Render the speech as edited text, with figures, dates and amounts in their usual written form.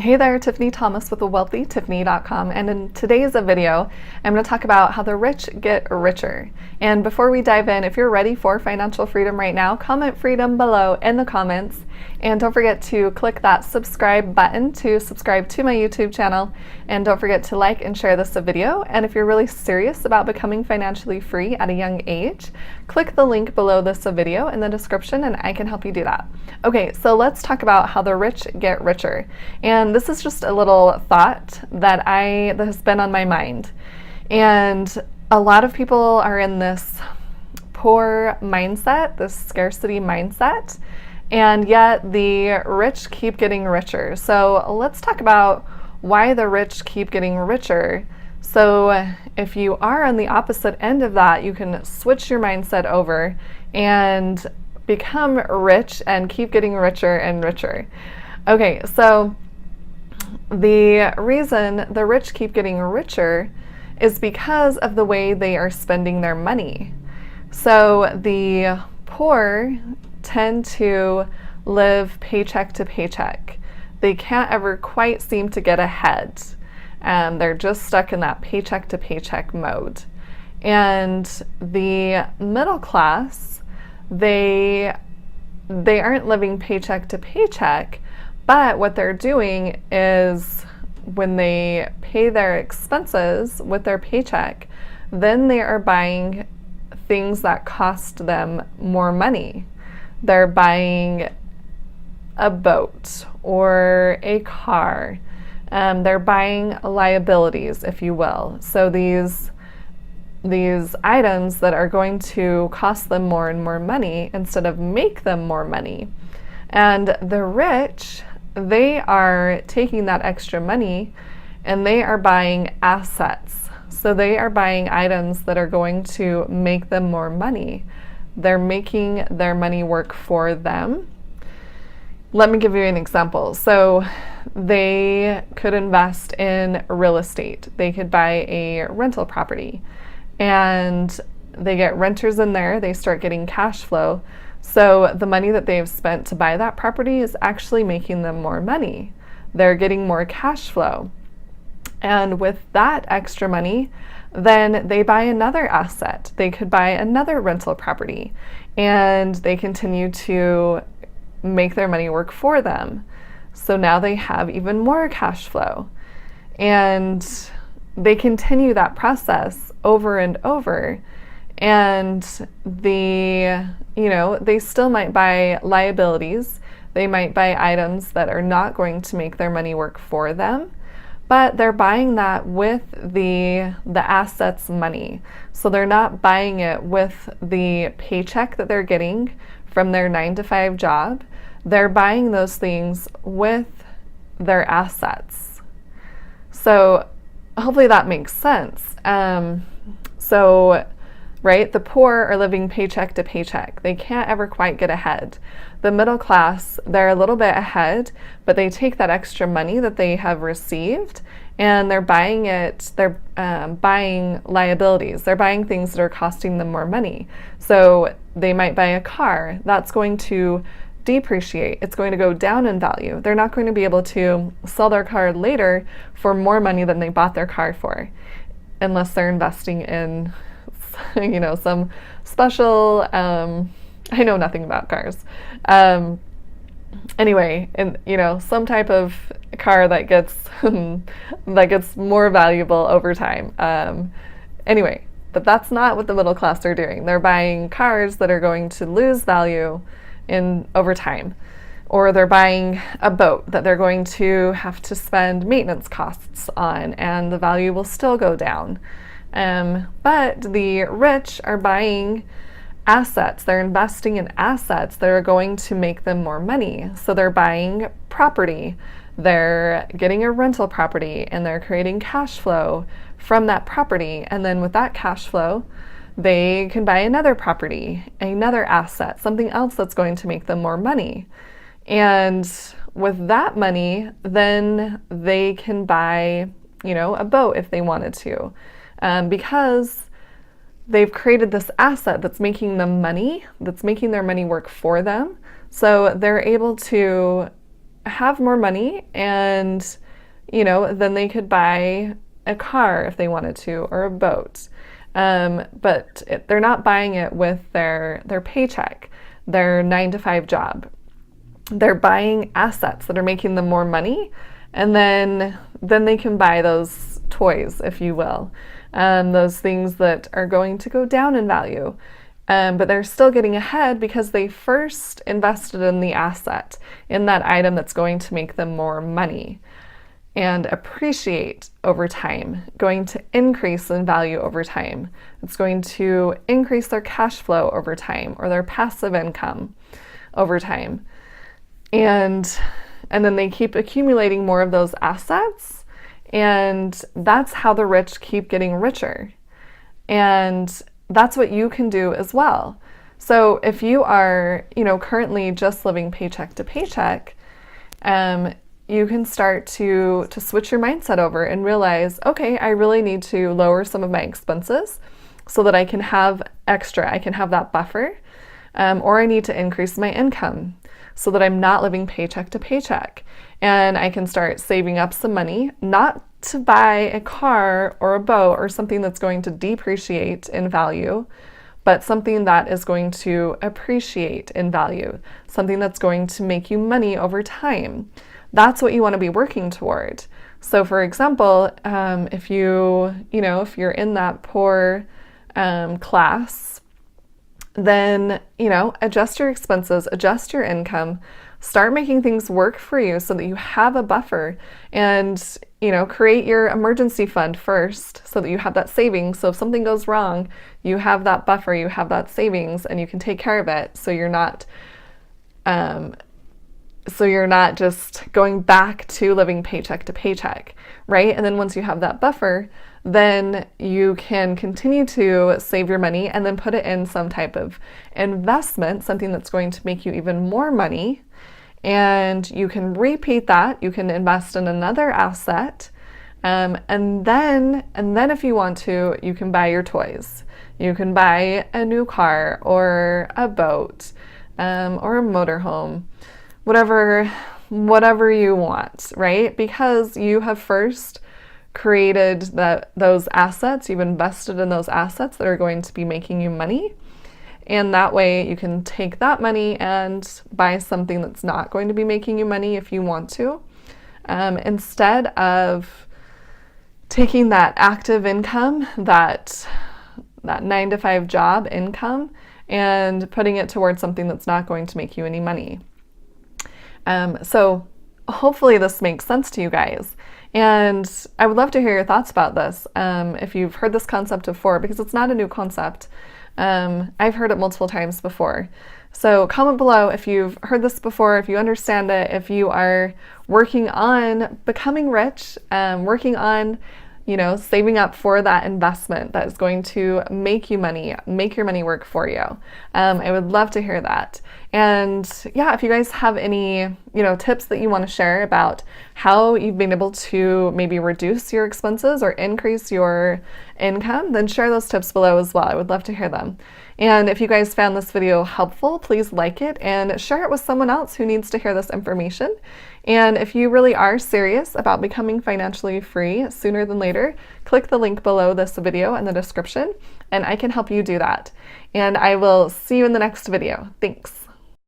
Hey there, Tiffany Thomas with wealthytiffany.com, and in today's video, I'm going to talk about how the rich get richer. And before we dive in, if you're ready for financial freedom right now, comment freedom below in the comments, and don't forget to click that subscribe button to subscribe to my YouTube channel, and don't forget to like and share this video. And if you're really serious about becoming financially free at a young age, click the link below this video in the description and I can help you do that. Okay, so let's talk about how the rich get richer. And this is just a little thought that has been on my mind. And a lot of people are in this poor mindset, this scarcity mindset, and yet the rich keep getting richer. So let's talk about why the rich keep getting richer. So if you are on the opposite end of that, you can switch your mindset over and become rich and keep getting richer and richer. Okay, so the reason the rich keep getting richer is because of the way they are spending their money. So the poor tend to live paycheck to paycheck. They can't ever quite seem to get ahead. They're just stuck in that paycheck to paycheck mode. And the middle class, they aren't living paycheck to paycheck, but what they're doing is when they pay their expenses with their paycheck, then they are buying things that cost them more money. They're buying a boat or a car. They're buying liabilities, if you will. So these items that are going to cost them more and more money instead of make them more money. And the rich, they are taking that extra money and they are buying assets. So they are buying items that are going to make them more money. They're making their money work for them. Let me give you an example. So they could invest in real estate. They could buy a rental property and they get renters in there. They start getting cash flow. So the money that they've spent to buy that property is actually making them more money. They're getting more cash flow. And with that extra money, then they buy another asset. They could buy another rental property and they continue to make their money work for them. So now they have even more cash flow. And they continue that process over and over. And they still might buy liabilities. They might buy items that are not going to make their money work for them, but they're buying that with the assets money. So they're not buying it with the paycheck that they're getting from their 9-to-5 job. They're buying those things with their assets. So hopefully that makes sense. Right, the poor are living paycheck to paycheck. They can't ever quite get ahead. The middle class, they're a little bit ahead, but they take that extra money that they have received and they're buying it, they're buying liabilities. They're buying things that are costing them more money. So they might buy a car that's going to depreciate. It's going to go down in value. They're not going to be able to sell their car later for more money than they bought their car for, unless they're investing in some special, I know nothing about cars. Anyway, and some type of car that gets more valuable over time. Anyway, but that's not what the middle class are doing. They're buying cars that are going to lose value over time. Or they're buying a boat that they're going to have to spend maintenance costs on and the value will still go down. But the rich are buying assets. They're investing in assets that are going to make them more money. So they're buying property. They're getting a rental property and they're creating cash flow from that property. And then with that cash flow, they can buy another property, another asset, something else that's going to make them more money. And with that money, then they can buy, a boat if they wanted to. Because they've created this asset that's making them money, that's making their money work for them. So they're able to have more money, and then they could buy a car if they wanted to, or a boat. But they're not buying it with their paycheck, their 9-to-5 job. They're buying assets that are making them more money, and then they can buy those toys, if you will, those things that are going to go down in value. But they're still getting ahead because they first invested in the asset, in that item that's going to make them more money and appreciate over time, going to increase in value over time. It's going to increase their cash flow over time, or their passive income over time. And then they keep accumulating more of those assets, and that's how the rich keep getting richer. And that's what you can do as well. So if you are, currently just living paycheck to paycheck, you can start to switch your mindset over and realize, okay, I really need to lower some of my expenses so that I can have extra, I can have that buffer, or I need to increase my income so that I'm not living paycheck to paycheck. And I can start saving up some money, not to buy a car or a boat or something that's going to depreciate in value, but something that is going to appreciate in value, something that's going to make you money over time. That's what you want to be working toward. So for example, if you're in that poor class, then, adjust your expenses, adjust your income, start making things work for you so that you have a buffer, and, create your emergency fund first so that you have that savings. So if something goes wrong, you have that buffer, you have that savings, and you can take care of it. So you're not just going back to living paycheck to paycheck, right? And then once you have that buffer, then you can continue to save your money and then put it in some type of investment, something that's going to make you even more money. And you can repeat that. You can invest in another asset. And then if you want to, you can buy your toys. You can buy a new car or a boat, or a motorhome, whatever you want, right? Because you have first created those assets, you've invested in those assets that are going to be making you money. And that way you can take that money and buy something that's not going to be making you money if you want to, instead of taking that active income, that 9-to-5 job income, and putting it towards something that's not going to make you any money. So hopefully this makes sense to you guys. And I would love to hear your thoughts about this. If you've heard this concept before, because it's not a new concept. I've heard it multiple times before. So comment below if you've heard this before, if you understand it, if you are working on becoming rich, working on, saving up for that investment that is going to make you money, make your money work for you. I would love to hear that. And yeah, if you guys have any, tips that you want to share about how you've been able to maybe reduce your expenses or increase your income, then share those tips below as well. I would love to hear them. And if you guys found this video helpful, please like it and share it with someone else who needs to hear this information. And if you really are serious about becoming financially free sooner than later, click the link below this video in the description, and I can help you do that. And I will see you in the next video. Thanks.